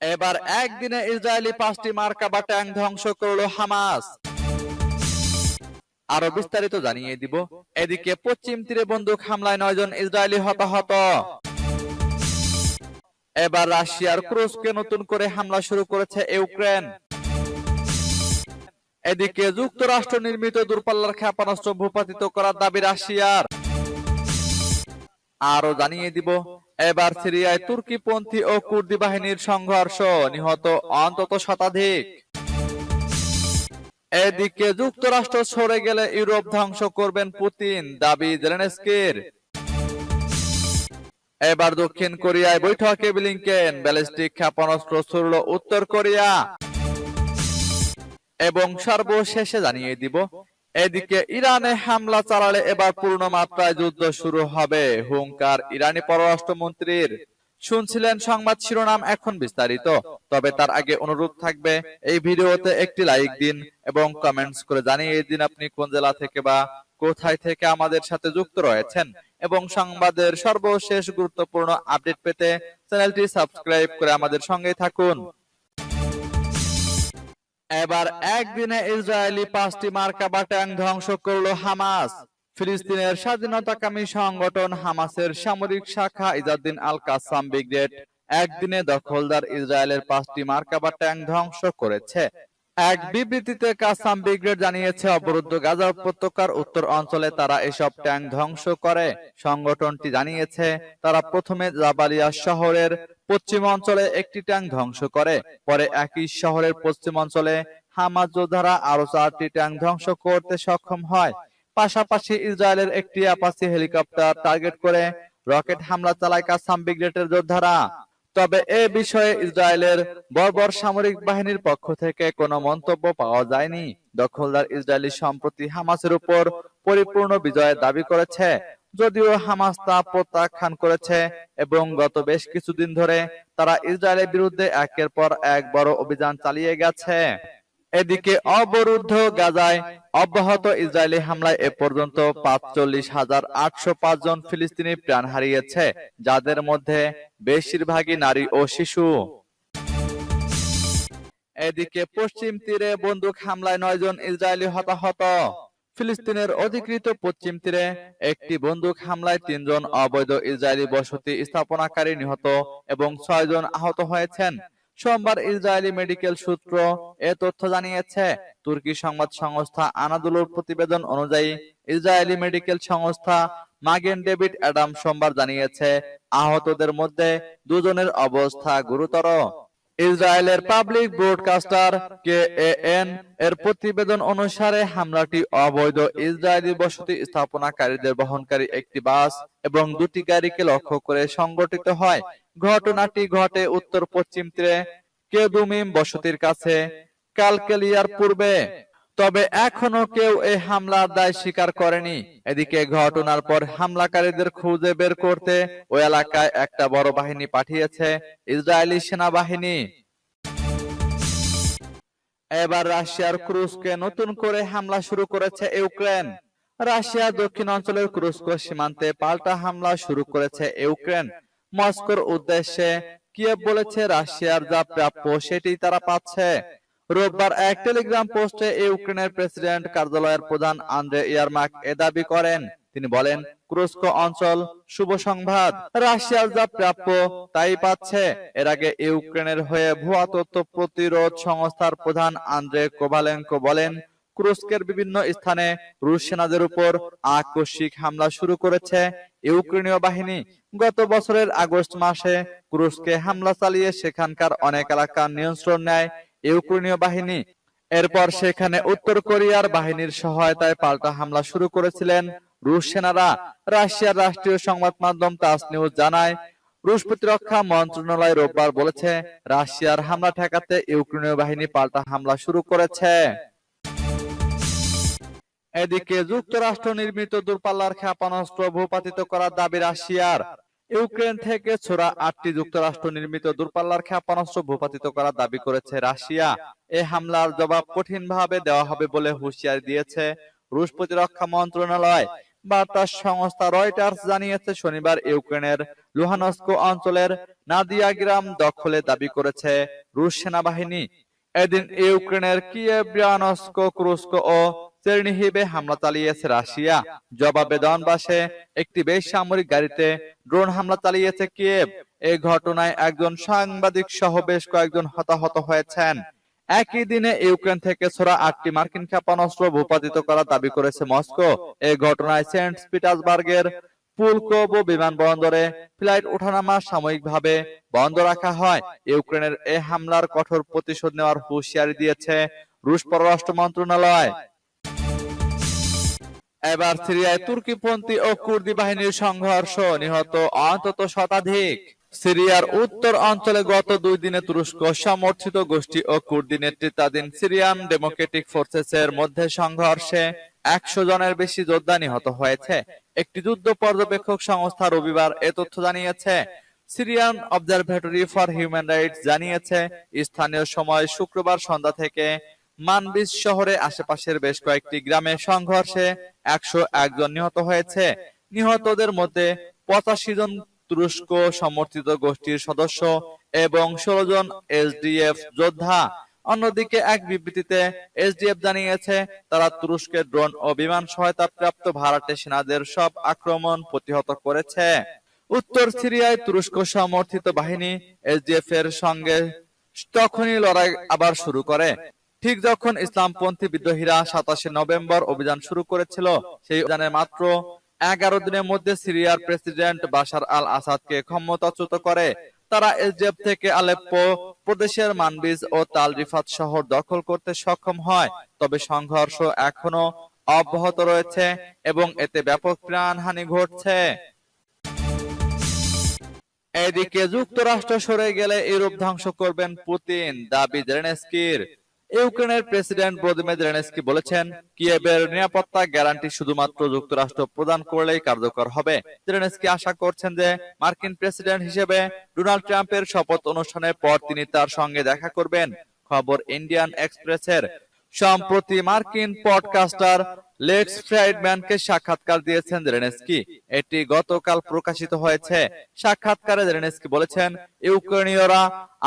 এবার একদিনে ইসরায়েলি 5টি মার্কাভা ট্যাঙ্ক ধ্বংস করলো হামাস। আরো বিস্তারিত জানিয়ে দিব। এদিকে পশ্চিম তীরে বন্দুক হামলায় 9 জন ইসরায়েলি হতাহত। এবার রাশিয়ার ক্রুজকে নতুন করে হামলা শুরু করেছে ইউক্রেন। এদিকে যুক্তরাষ্ট্র নির্মিত দূরপাল্লার ক্ষেপণাস্ত্র ভূপাতিত করার দাবি রাশিয়ার। আরো জানিয়ে দিব, এবার সিরিয়ায় তুর্কিপন্থী ও কুর্দি বাহিনীর সংঘর্ষ, নিহত অন্তত শতাধিক। এদিকে যুক্তরাষ্ট্র সরে গেলে ইউরোপ ধ্বংস করবেন পুতিন, দাবি জেলেনস্কির। এবার দক্ষিণ কোরিয়ায় বৈঠকে ব্লিংকেন, ব্যালিস্টিক ক্ষেপণাস্ত্র ছুড়ল উত্তর কোরিয়া। এবং সর্বশেষে জানিয়ে দিব, এদিকে ইরানে হামলা চালালে এবার পূর্ণ মাত্রায় যুদ্ধ শুরু হবে, হুঙ্কার ইরানি পররাষ্ট্রমন্ত্রীর। শুনছিলেন সংবাদ শিরোনাম, এখন বিস্তারিত। তবে তার আগে অনুরোধ থাকবে, এই ভিডিওতে একটি লাইক দিন এবং কমেন্টস করে জানিয়ে দিন আপনি কোন জেলা থেকে বা কোথায় থেকে আমাদের সাথে যুক্ত রয়েছেন। এবং সংবাদের সর্বশেষ গুরুত্বপূর্ণ আপডেট পেতে চ্যানেলটি সাবস্ক্রাইব করে আমাদের সঙ্গেই থাকুন। এবার একদিনে ইসরায়েলি 5টি মার্কাভা ট্যাঙ্ক ধ্বংস করল হামাস। ফিলিস্তিনের স্বাধীনতাকামী সংগঠন হামাসের সামরিক শাখা ইজাদ্দিন আল কাসাম ব্রিগেড একদিনে দখলদার ইসরায়েলের 5টি মার্কাভা ট্যাঙ্ক ধ্বংস করেছে। এক বিবৃতিতে কাসাম ব্রিগেড জানিয়েছে, অবরুদ্ধ গাজা উপত্যকার উত্তর অঞ্চলে তারা এসব ট্যাঙ্ক ধ্বংস করে। সংগঠনটি জানিয়েছে, তারা প্রথমে জাবালিয়া শহরের পশ্চিম অঞ্চলে একটি ট্যাঙ্ক ধ্বংস করে। পরে একই শহরের পশ্চিম অঞ্চলে হামাস যোদ্ধারা আরো 4টি ট্যাঙ্ক ধ্বংস করতে সক্ষম হয়। পাশাপাশি ইসরায়েলের একটি অ্যাপাচি হেলিকপ্টার টার্গেট করে রকেট হামলা চালায় কাসাম ব্রিগেডের যোদ্ধারা। তবে এ বিষয়ে ইসরায়েলের বর্বর সামরিক বাহিনীর পক্ষ থেকে কোনো মন্তব্য পাওয়া যায়নি। দখলদার ইসরায়েলি সম্প্রতি হামাসের উপর পরিপূর্ণ বিজয়ের দাবি করেছে, যদিও হামাস তা প্রত্যাখ্যান করেছে এবং গত বেশ কিছুদিন ধরে তারা ইসরায়েলের বিরুদ্ধে একের পর এক বড় অভিযান চালিয়ে গেছে। এদিকে অবরুদ্ধ গাজায় অব্যাহত ইসরায়েলি হামলায় এ পর্যন্ত 45,805 জন ফিলিস্তিনি প্রাণ হারিয়েছে, যাদের মধ্যে বেশিরভাগই নারী ও শিশু। এদিকে পশ্চিম তীরে বন্দুক হামলায় 9 জন ইসরায়েলি হতাহত। ফিলিস্তিনের অধিকৃত পশ্চিম তীরে একটি বন্দুক হামলায় 3 জন অবৈধ ইসরায়েলি বসতি স্থাপনাকারী নিহত এবং 6 জন আহত হয়েছেন। সোমবার ইসরায়েলি মেডিকেল সূত্র এ তথ্য জানিয়েছে। তুর্কি সংবাদ সংস্থা আনাদুলুর প্রতিবেদন অনুযায়ী ইসরায়েলি মেডিকেল সংস্থা মাগেন ডেভিড অ্যাডাম সোমবার জানিয়েছে, আহতদের মধ্যে 2 জনের অবস্থা গুরুতর। ইসরায়েলের পাবলিক ব্রডকাস্টার কেএএন এর প্রতিবেদন অনুসারে হামলাটি অবৈধ ইসরায়েলি বসতি স্থাপনাকারীদের বহনকারী একটি বাস এবং 2টি গাড়িকে লক্ষ্য করে সংঘটিত হয়। ঘটনাটি ঘটে উত্তর পশ্চিম তীরে কেদুমিম বসতির কাছে কালকেলিয়ার পূর্বে। তবে এখনো কেউ এই হামলার দায় স্বীকার করেনি। এদিকে ঘটনার পর হামলাকারীদের খুঁজে বের করতে ওই এলাকায় একটা বড় বাহিনী পাঠিয়েছে ইসরায়েলি সেনাবাহিনী। এবার রাশিয়ার ক্রুজকে নতুন করে হামলা শুরু করেছে ইউক্রেন। রাশিয়ার দক্ষিণ অঞ্চলের ক্রুস্ক সীমান্তে পাল্টা হামলা শুরু করেছে ইউক্রেন। মস্কোর উদ্দেশ্যে কিয়েভ বলেছে, রাশিয়ার যা প্রাপ্য সেটি তারা পাচ্ছে। রোববার এক টেলিগ্রাম পোস্টে ইউক্রেনের প্রেসিডেন্ট কার্যালয়ের প্রধান আন্দ্রে ইয়ারমাক এ দাবি করেন। তিনি বলেন, ক্রুস্ক অঞ্চল শুভ সংবাদ, রাশিয়ার যা প্রাপ্য তাই পাচ্ছে। এর আগে ইউক্রেনের হয়ে ভুয়া তথ্য প্রতিরোধ সংস্থার প্রধান আন্দ্রে কোভালেনকো বলেন, ক্রুস্কের বিভিন্ন স্থানে রুশ সেনাদের উপর আকস্মিক হামলা শুরু করেছে ইউক্রেনীয় বাহিনী। গত বছরের আগস্ট মাসে ক্রুস্কে হামলা চালিয়ে সেখানকার অনেক এলাকা নিয়ন্ত্রণ নেয় ইউক্রেনীয় বাহিনী। এরপর সেখানে উত্তর কোরিয়ার বাহিনীর সহায়তায় পাল্টা হামলা শুরু করেছিলেন রুশ সেনারা। রাশিয়ার রাষ্ট্রীয় সংবাদ মাধ্যম তাস নিউজ জানায়, রুশ প্রতিরক্ষা মন্ত্রণালয় রোববার বলেছে, রাশিয়ার হামলা ঠেকাতে ইউক্রেনীয় বাহিনী পাল্টা হামলা শুরু করেছে। এদিকে যুক্তরাষ্ট্র নির্মিত দূরপাল্লার ক্ষেপণাস্ত্র ভূপাতিত করার দাবি রাশিয়ার। ইউক্রেন থেকে ছোড়া 8টি যুক্তরাষ্ট্র নির্মিত দূরপাল্লার ক্ষেপণাস্ত্র ভূপাতিত করার দাবি করেছে রাশিয়া। এ হামলার জবাব কঠিনভাবে দেওয়া হবে বলে হুঁশিয়ারি দিয়েছে রুশ প্রতিরক্ষা মন্ত্রণালয়। বার্তা সংস্থা রয়টার্স জানিয়েছে শনিবার ইউক্রেনের লুহানস্ক অঞ্চলের নাদিয়া গ্রাম দখলে দাবি করেছে রুশ সেনাবাহিনী। এদিন ইউক্রেনের কিয়েভ, ব্রিয়ানস্ক, ক্রুস্ক ও চেরনিহিভে হামলা চালিয়েছে রাশিয়া। জবাবে দনবাসে একটি বেসামরিক গাড়িতে ড্রোন হামলা চালিয়েছে কিয়েভ। এই ঘটনায় একজন সাংবাদিক সহ বেশ কয়েকজন হতাহত হয়েছেন। একই দিনে ইউক্রেন থেকে ছোড়া 8টি মার্কিন ক্ষেপণাস্ত্র ভূপাতিত করার দাবি করেছে মস্কো। এই ঘটনায় সেন্ট পিটার্সবার্গের পুলকোভো বিমানবন্দরে ফ্লাইট ওঠানামা সাময়িকভাবে বন্ধ রাখা হয়। ইউক্রেনের এই হামলার কঠোর প্রতিশোধ নেওয়ার হুঁশিয়ারি দিয়েছে রুশ পররাষ্ট্র মন্ত্রণালয়। এবার সিরিয়ায় তুর্কিপন্থী ও কুর্দি বাহিনীর সংঘর্ষ, নিহত অন্তত শতাধিক। সিরিয়ার উত্তর অঞ্চলে গত 2 দিনে তুরস্ক সমর্থিত গোষ্ঠী ও কুর্দি নেতৃত্বাধীন সিরিয়ান ডেমোক্রেটিক ফোর্সেসের মধ্যে সংঘর্ষে 100 জনের বেশি যোদ্ধা নিহত হয়েছে। একটি যুদ্ধ পর্যবেক্ষক সংস্থা রবিবার এ তথ্য জানিয়েছে। Syrian observatory for human rights জানিয়েছে স্থানীয় সময় শুক্রবার সন্ধ্যা থেকে মানবিজ শহরে আশেপাশের বেশ কয়েকটি গ্রামে সংঘর্ষে 101 জন নিহত হয়েছে। নিহতদের মধ্যে 85 জন তুরস্ক সমর্থিত গোষ্ঠীর সদস্য এবং 16 জন এসডিএফ যোদ্ধা। অন্যদিকে এক বিবৃতিতে এসডিএফ জানিয়েছে তারা তুরস্কের ড্রোন ও বিমান সহায়তা প্রাপ্ত ভাড়াটে সেনাদের সব আক্রমণ প্রতিহত করেছে। উত্তর সিরিয়ায় তুরস্ক সমর্থিত বাহিনী এসডিএফ এর সঙ্গে তখনই লড়াই আবার শুরু করে, ঠিক যখন ইসলামপন্থী বিদ্রোহীরা 27 নভেম্বর অভিযান শুরু করেছিল। সেই অভিযানের মাত্র 11 দিনের মধ্যে সিরিয়ার প্রেসিডেন্ট বাশার আল আসাদকে ক্ষমতাচ্যুত করে। তারা এসডিএফ থেকে আলেপ্পো প্রদেশের মানবিজ ও তাল রিফাত শহর দখল করতে সক্ষম হয়। তবে সংঘর্ষ এখনো অব্যাহত রয়েছে এবং এতে ব্যাপক প্রাণহানি ঘটছে। এদিকে যুক্তরাষ্ট্র সরে গেলে ইউরোপ ধ্বংস করবেন পুতিন, দাবি জেলেনস্কির। ইউক্রেনের প্রেসিডেন্ট ভলোদিমির জেলেনস্কি বলেছেন কিয়েভের নিরাপত্তা গ্যারান্টি শুধুমাত্র যুক্তরাষ্ট্র প্রদান করলেই কার্যকর হবে। জেলেনস্কি আশা করছেন যে মার্কিন প্রেসিডেন্ট হিসেবে ডোনাল্ড ট্রাম্পের শপথ অনুষ্ঠানের পর তিনি তার সঙ্গে দেখা করবেন। খবর ইন্ডিয়ান এক্সপ্রেসের। সম্প্রতি মার্কিন পডকাস্টার লেক্স ফ্রাইডম্যানকে সাক্ষাৎকার দিয়েছেন জেলেনস্কি। এটি গতকাল প্রকাশিত হয়েছে। সাক্ষাৎকারে জেলেনস্কি বলেছেন ইউক্রেনীয়রা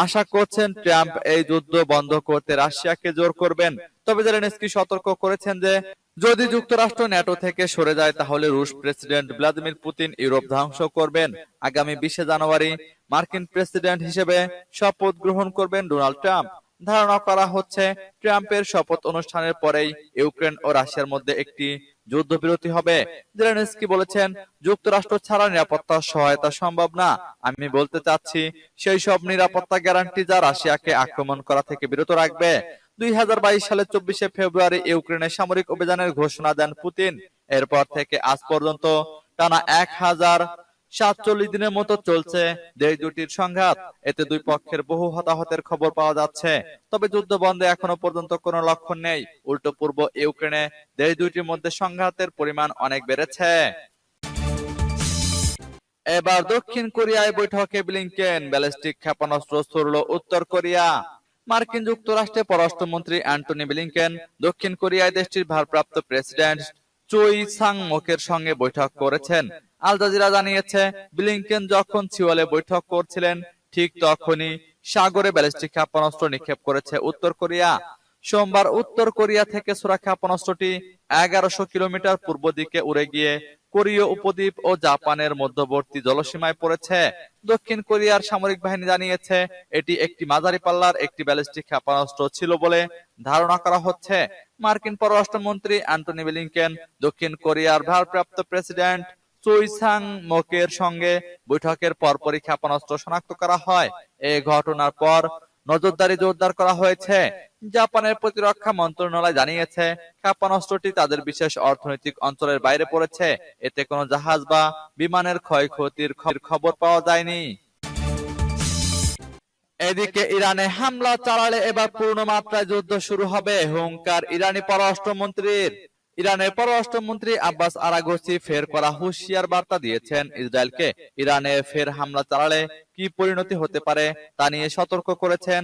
আশা করছেন ট্রাম্প এই যুদ্ধ বন্ধ করতে রাশিয়াকে জোর করবেন। তবে জেলেনস্কি সতর্ক করেছেন যে যদি যুক্তরাষ্ট্র ন্যাটো থেকে সরে যায় তাহলে রুশ প্রেসিডেন্ট ভ্লাদিমির পুতিন ইউরোপ ধ্বংস করবেন। আগামী 20 জানুয়ারি মার্কিন প্রেসিডেন্ট হিসেবে শপথ গ্রহণ করবেন ডোনাল্ড ট্রাম্প। ধারণা করা হচ্ছে ট্রাম্পের শপথ অনুষ্ঠানের পরেই ইউক্রেন ও রাশিয়ার মধ্যে একটি যুদ্ধবিরতি হবে। জেলেনস্কি বলেছেন যুক্তরাষ্ট্র ছাড়া নিরাপত্তা সহায়তা সম্ভব না। আমি বলতে চাচ্ছি সেই সব নিরাপত্তা গ্যারান্টি যা রাশিয়াকে আক্রমণ করা থেকে বিরত রাখবে। 2022 সালের 24 ফেব্রুয়ারি ইউক্রেনে সামরিক অভিযানের ঘোষণা দেন পুতিন। এরপর থেকে আজ পর্যন্ত টানা 1047 দিনের মতো চলছে দেশ দুটির সংঘাত। এতে দুই পক্ষের বহু হতাহতের খবর পাওয়া যাচ্ছে। তবে যুদ্ধ বন্ধে এখনো পর্যন্ত কোনো লক্ষণ নেই। উল্টো পূর্ব ইউক্রেনে দেশ দুটির মধ্যে সংঘাতের পরিমাণ অনেক বেড়েছে। এবার দক্ষিণ কোরিয়ায় বৈঠকে ব্লিংকেন, ব্যালিস্টিক ক্ষেপণাস্ত্র ছুড়ল উত্তর কোরিয়া। মার্কিন যুক্তরাষ্ট্রের পররাষ্ট্রমন্ত্রী অ্যান্টনি ব্লিংকেন দক্ষিণ কোরিয়ায় দেশটির ভারপ্রাপ্ত প্রেসিডেন্ট চোই সাং মোকের সঙ্গে বৈঠক করেছেন। আল জাজিরা জানিয়েছে ব্লিংকেন যখন সিওলে বৈঠক করছিলেন ঠিক তখনই সাগরে ব্যালিস্টিক ক্ষেপণাস্ত্র নিক্ষেপ করেছে উত্তর কোরিয়া। সোমবার উত্তর কোরিয়া থেকে ছোড়া ক্ষেপণাস্ত্রটি 1100 কিলোমিটার পূর্ব দিকে উড়ে গিয়ে কোরীয় উপদ্বীপ ও জাপানের মধ্যবর্তী জলসীমায় পড়েছে। দক্ষিণ কোরিয়ার সামরিক বাহিনী জানিয়েছে এটি একটি মাঝারি পাল্লার একটি ব্যালিস্টিক ক্ষেপণাস্ত্র ছিল বলে ধারণা করা হচ্ছে। মার্কিন পররাষ্ট্রমন্ত্রী অ্যান্টনি ব্লিংকেন দক্ষিণ কোরিয়ার ভারপ্রাপ্ত প্রেসিডেন্ট চোই সাং মোকের সঙ্গে বৈঠকের পরপরই ক্ষেপণাস্ত্র শনাক্ত করা হয়। এই ঘটনার পর নজরদারি জোরদার করা হয়েছে। জাপানের প্রতিরক্ষা মন্ত্রণালয় জানিয়েছে ক্ষেপণাস্ত্রটি তাদের বিশেষ অর্থনৈতিক অঞ্চলের বাইরে পড়েছে। এতে কোনো জাহাজ বা বিমানের ক্ষয়ক্ষতির খবর পাওয়া যায়নি। এদিকে ইরানে হামলা চালালে এবার পূর্ণ মাত্রায় যুদ্ধ শুরু হবে, হুঙ্কার ইরানি পররাষ্ট্রমন্ত্রীর। ইরানের পররাষ্ট্রমন্ত্রী আব্বাস আরাগচি ফের করা হুঁশিয়ার বার্তা দিয়েছেন ইসরায়েলকে। ইরানে ফের হামলা চালালে কি পরিণতি হতে পারে তা নিয়ে সতর্ক করেছেন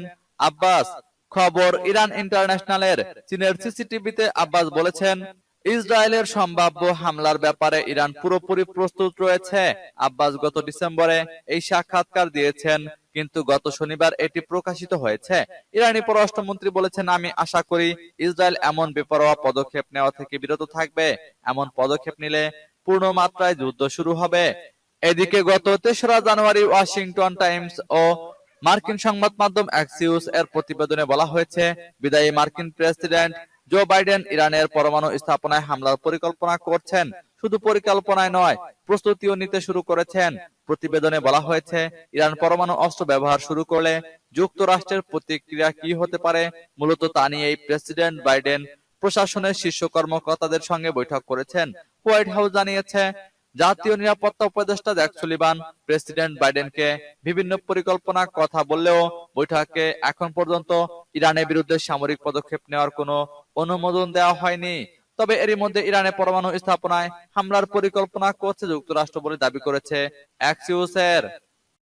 আব্বাস। খবর ইরান ইন্টারন্যাশনালের। চীনের সিসিটিভিতে আব্বাস বলেছেন ইসরায়েলের সম্ভাব্য হামলার ব্যাপারে ইরান পুরোপুরি প্রস্তুত রয়েছে। আব্বাস গত ডিসেম্বরে এই সাক্ষাৎকার দিয়েছেন, কিন্তু গত শনিবার এটি প্রকাশিত হয়েছে। ইরানি পররাষ্ট্রমন্ত্রী বলেছেন, আমি আশা করি ইসরায়েল এমন বেপরোয়া পদক্ষেপ নেওয়া থেকে বিরত থাকবে। এমন পদক্ষেপ নিলে পূর্ণ মাত্রায় যুদ্ধ শুরু হবে। এদিকে গত ৩রা জানুয়ারি ওয়াশিংটন টাইমস ও মার্কিন সংবাদ মাধ্যম অ্যাক্সিওস এর প্রতিবেদনে বলা হয়েছে, বিদায়ী মার্কিন প্রেসিডেন্ট জো বাইডেন ইরানের পরমাণু স্থাপনায় হামলার পরিকল্পনা করছেন। শুধু পরিকল্পনায় নয়, প্রস্তুতিও নিতে শুরু করেছেন। প্রতিবেদনে বলা হয়েছে, ইরান পরমাণু অস্ত্র ব্যবহার শুরু করলে যুক্তরাষ্ট্রের প্রতিক্রিয়া কি হতে পারে, মূলত তা নিয়েই প্রেসিডেন্ট বাইডেন প্রশাসনের শীর্ষ কর্মকর্তাদের সঙ্গে বৈঠক করেছেন। হোয়াইট হাউস জানিয়েছে, জাতীয় নিরাপত্তা উপদেষ্টা জ্যাক সুলিভান প্রেসিডেন্ট বাইডেনকে বিভিন্ন পরিকল্পনা কথা বললেও বৈঠকে এখন পর্যন্ত ইরানের বিরুদ্ধে সামরিক পদক্ষেপ নেওয়ার কোনো অনুমোদন দেওয়া হয়নি। তবে এরই মধ্যে ইরানের পরমাণু স্থাপনায় হামলার পরিকল্পনা করছে যুক্তরাষ্ট্র বলে দাবি করেছে অ্যাক্সিওসের।